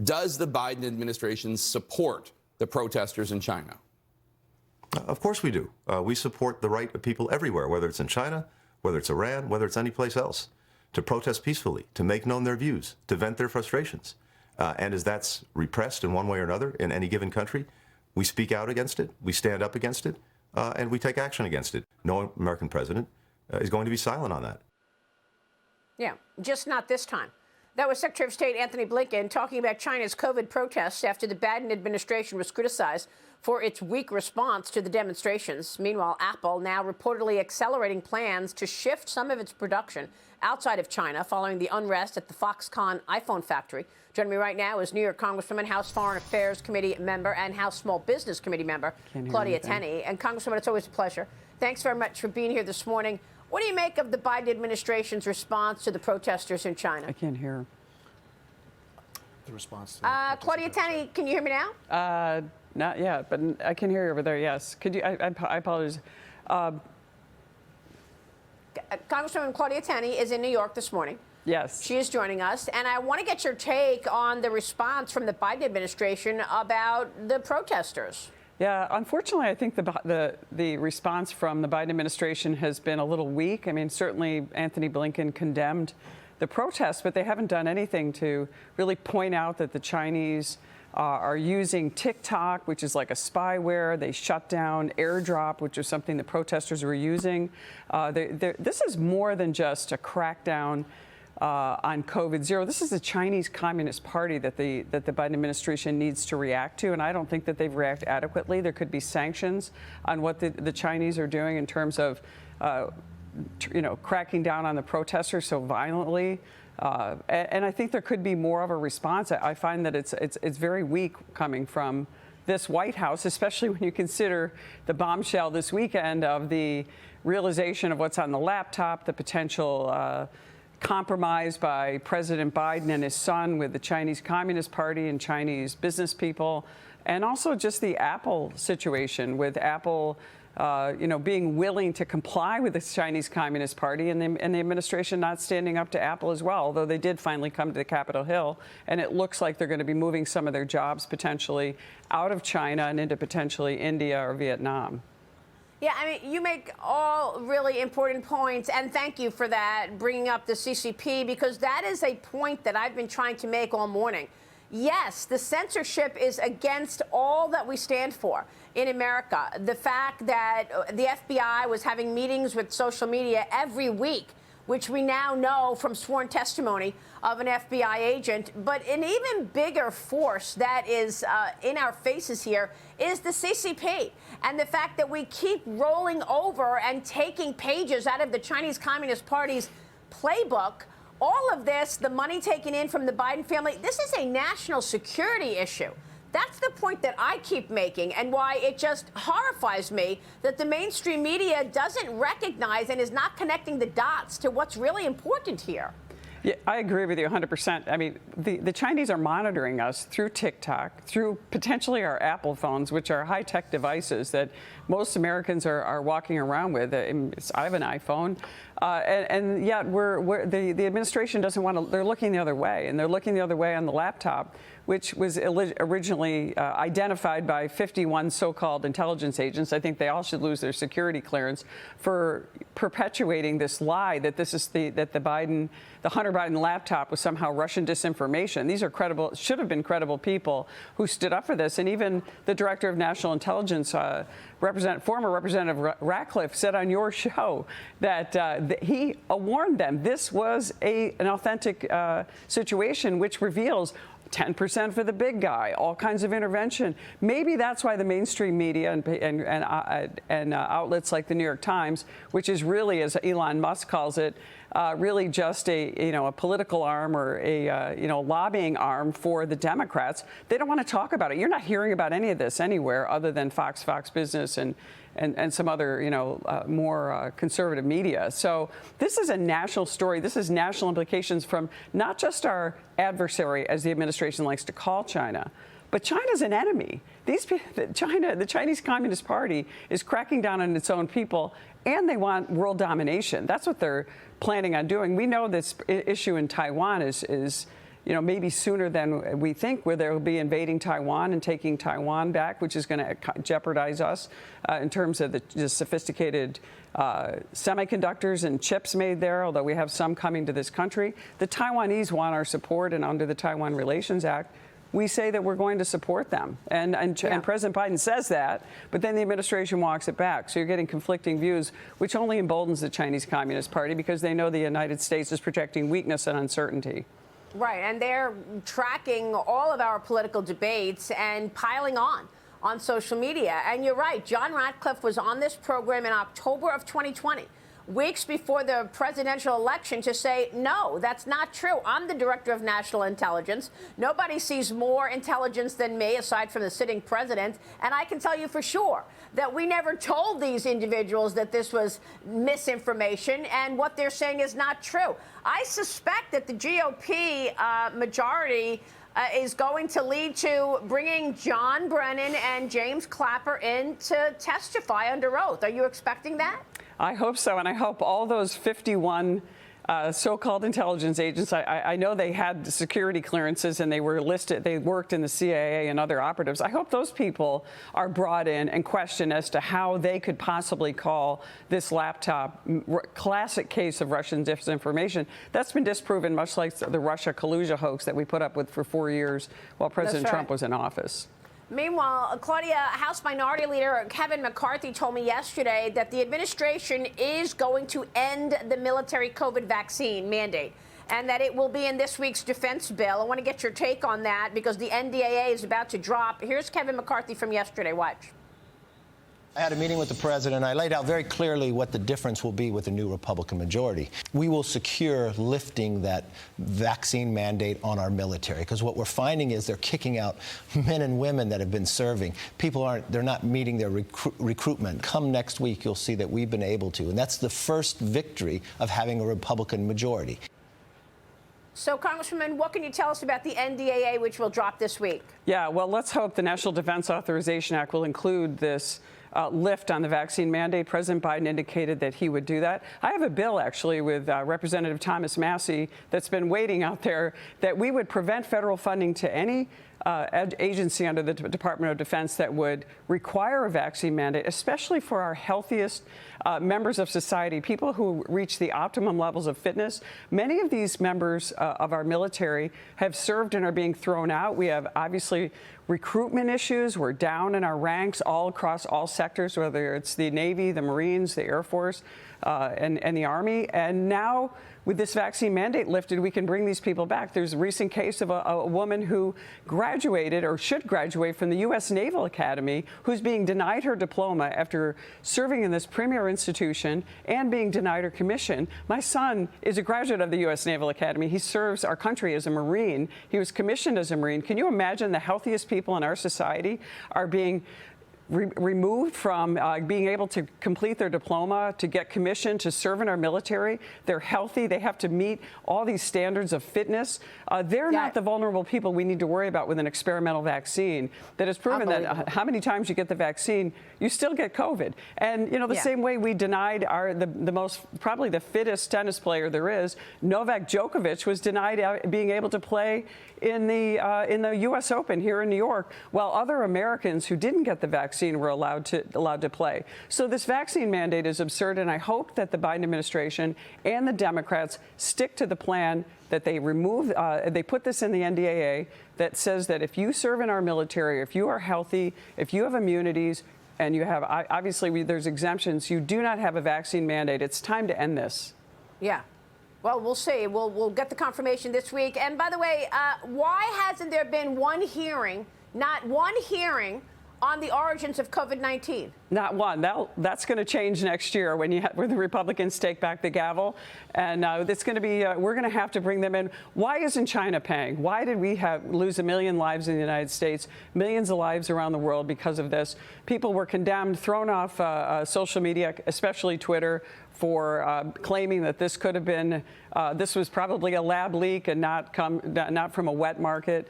Does the Biden administration support the protesters in China? Of course we do. We support the right of people everywhere, whether it's in China, whether it's Iran, whether it's anyplace else, to protest peacefully, to make known their views, to vent their frustrations. And as that's repressed in one way or another in any given country, we speak out against it, we stand up against it, and we take action against it. No American president is going to be silent on that. Yeah, just not this time. That was Secretary of State Antony Blinken talking about China's COVID protests after the Biden administration was criticized for its weak response to the demonstrations. Meanwhile, Apple now reportedly accelerating plans to shift some of its production outside of China following the unrest at the Foxconn iPhone factory. Joining me right now is New York Congresswoman, House Foreign Affairs Committee member, and House Small Business Committee member, Claudia Tenney. And Congresswoman, it's always a pleasure. Thanks very much for being here this morning. What do you make of the Biden administration's response to the protesters in China? I can't hear. The response to Claudia Tenney, can you hear me now? Not yet, but I can hear you over there, yes. Could you, I apologize. Congresswoman Claudia Tenney is in New York this morning. Yes. She is joining us, and I want to get your take on the response from the Biden administration about the protesters. Yeah, unfortunately, I think the response from the Biden administration has been a little weak. I mean, certainly Antony Blinken condemned the protests, but they haven't done anything to really point out that the Chinese are using TikTok, which is like a spyware. They shut down AirDrop, which is something the protesters were using. This is more than just a crackdown on COVID-0. This is the Chinese Communist Party that the Biden administration needs to react to, and I don't think that they've reacted adequately. There could be sanctions on what the Chinese are doing in terms of, cracking down on the protesters so violently. And I think there could be more of a response. I find that it's very weak coming from this White House, especially when you consider the bombshell this weekend of the realization of what's on the laptop, the potential compromise by President Biden and his son with the Chinese Communist Party and Chinese business people, and also just the Apple situation with Apple being willing to comply with the Chinese Communist Party and the administration not standing up to Apple as well, although they did finally come to the Capitol Hill. And it looks like they're going to be moving some of their jobs potentially out of China and into potentially India or Vietnam. Yeah, I mean, you make all really important points, and thank you for that, bringing up the CCP, because that is a point that I've been trying to make all morning. Yes, the censorship is against all that we stand for in America. The fact that the FBI was having meetings with social media every week, which we now know from sworn testimony of an FBI agent. But an even bigger force that is in our faces here is the CCP. And the fact that we keep rolling over and taking pages out of the Chinese Communist Party's playbook. All of this, the money taken in from the Biden family, this is a national security issue. That's the point that I keep making, and why it just horrifies me that the mainstream media doesn't recognize and is not connecting the dots to what's really important here. Yeah, I agree with you 100%. I mean, the Chinese are monitoring us through TikTok, through potentially our Apple phones, which are high-tech devices that most Americans are walking around with. I have an iPhone. And yet the administration doesn't want to. They're looking the other way, and they're looking the other way on the laptop, which was originally identified by 51 so-called intelligence agents. I think they all should lose their security clearance for perpetuating this lie that this is the Hunter Biden laptop was somehow Russian disinformation. These are credible, should have been credible people who stood up for this. And even the director of national intelligence, former Representative Ratcliffe, said on your show that he warned them this was an authentic situation, which reveals 10% for the big guy, all kinds of intervention. Maybe that's why the mainstream media and outlets like the New York Times, which is really, as Elon Musk calls it, really just a political arm or a lobbying arm for the Democrats. They don't want to talk about it. You're not hearing about any of this anywhere other than Fox Business and some other, more conservative media. So this is a national story. This is national implications from not just our adversary, as the administration likes to call China, but China's an enemy. The Chinese Communist Party is cracking down on its own people, and they want world domination. That's what they're planning on doing. We know this issue in Taiwan is maybe sooner than we think, where they'll be invading Taiwan and taking Taiwan back, which is going to jeopardize us in terms of the sophisticated semiconductors and chips made there, although we have some coming to this country. The Taiwanese want our support, and under the Taiwan Relations Act, we say that we're going to support them. And President Biden says that, but then the administration walks it back. So you're getting conflicting views, which only emboldens the Chinese Communist Party because they know the United States is projecting weakness and uncertainty. Right, and they're tracking all of our political debates and piling on social media. And you're right, John Ratcliffe was on this program in October of 2020, weeks before the presidential election, to say, no, that's not true. I'm the director of national intelligence. Nobody sees more intelligence than me, aside from the sitting president. And I can tell you for sure that we never told these individuals that this was misinformation, and what they're saying is not true. I suspect that the GOP majority is going to lead to bringing John Brennan and James Clapper in to testify under oath. Are you expecting that? I hope so, and I hope all those 51 so-called intelligence agents, I know they had security clearances and they were listed, they worked in the CIA and other operatives. I hope those people are brought in and questioned as to how they could possibly call this laptop classic case of Russian disinformation. That's been disproven, much like the Russia Collusion hoax that we put up with for 4 years while President Trump was in office. Meanwhile, Claudia, House Minority Leader Kevin McCarthy told me yesterday that the administration is going to end the military COVID vaccine mandate, and that it will be in this week's defense bill. I want to get your take on that because the NDAA is about to drop. Here's Kevin McCarthy from yesterday. Watch. I had a meeting with the president. I laid out very clearly what the difference will be with the new Republican majority. We will secure lifting that vaccine mandate on our military, because what we're finding is they're kicking out men and women that have been serving. They're not meeting their recruitment. Come next week, you'll see that we've been able to. And that's the first victory of having a Republican majority. So, Congresswoman, what can you tell us about the NDAA, which will drop this week? Yeah, well, let's hope the National Defense Authorization Act will include this lift on the vaccine mandate. President Biden indicated that he would do that. I have a bill, actually, with Representative Thomas Massey that's been waiting out there, that we would prevent federal funding to any agency under the Department of Defense that would require a vaccine mandate, especially for our healthiest members of society, people who reach the optimum levels of fitness. Many of these members of our military have served and are being thrown out. We have, obviously, recruitment issues. We're down in our ranks all across all sectors, whether it's the Navy, the Marines, the Air Force, and the Army. And now, with this vaccine mandate lifted, we can bring these people back. There's a recent case of a woman who graduated, or should graduate, from the U.S. Naval Academy, who's being denied her diploma after serving in this premier institution and being denied her commission. My son is a graduate of the U.S. Naval Academy. He serves our country as a Marine. He was commissioned as a Marine. Can you imagine the healthiest people in our society are being removed from being able to complete their diploma, to get commissioned, to serve in our military? They're healthy. They have to meet all these standards of fitness. They're not the vulnerable people we need to worry about with an experimental vaccine that has proven that how many times you get the vaccine, you still get COVID. And, you know, the same way we denied the most, probably the fittest tennis player there is, Novak Djokovic, was denied being able to play in the U.S. Open here in New York, while other Americans who didn't get the vaccine were allowed to play. So this vaccine mandate is absurd, and I hope that the Biden administration and the Democrats stick to the plan that they remove. They put this in the NDAA that says that if you serve in our military, if you are healthy, if you have immunities, and you have, obviously, there's exemptions, you do not have a vaccine mandate. It's time to end this. Yeah. Well, we'll see. We'll get the confirmation this week. And by the way, why hasn't there been one hearing, not one hearing, on the origins of COVID-19? Not one. That's going to change next year when the Republicans take back the gavel, and it's going to be. We're going to have to bring them in. Why isn't China paying? Why did we lose 1 million lives in the United States, millions of lives around the world because of this? People were condemned, thrown off social media, especially Twitter, for claiming that this could have been, this was probably a lab leak and not from a wet market.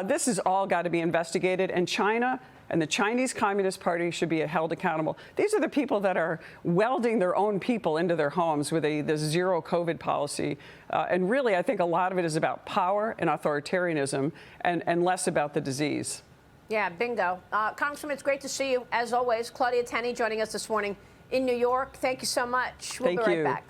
This has all got to be investigated, and China and the Chinese Communist Party should be held accountable. These are the people that are welding their own people into their homes with this zero COVID policy. And really, I think a lot of it is about power and authoritarianism and less about the disease. Yeah, bingo. Congressman, it's great to see you, as always. Claudia Tenney joining us this morning in New York. Thank you so much. We'll be right back.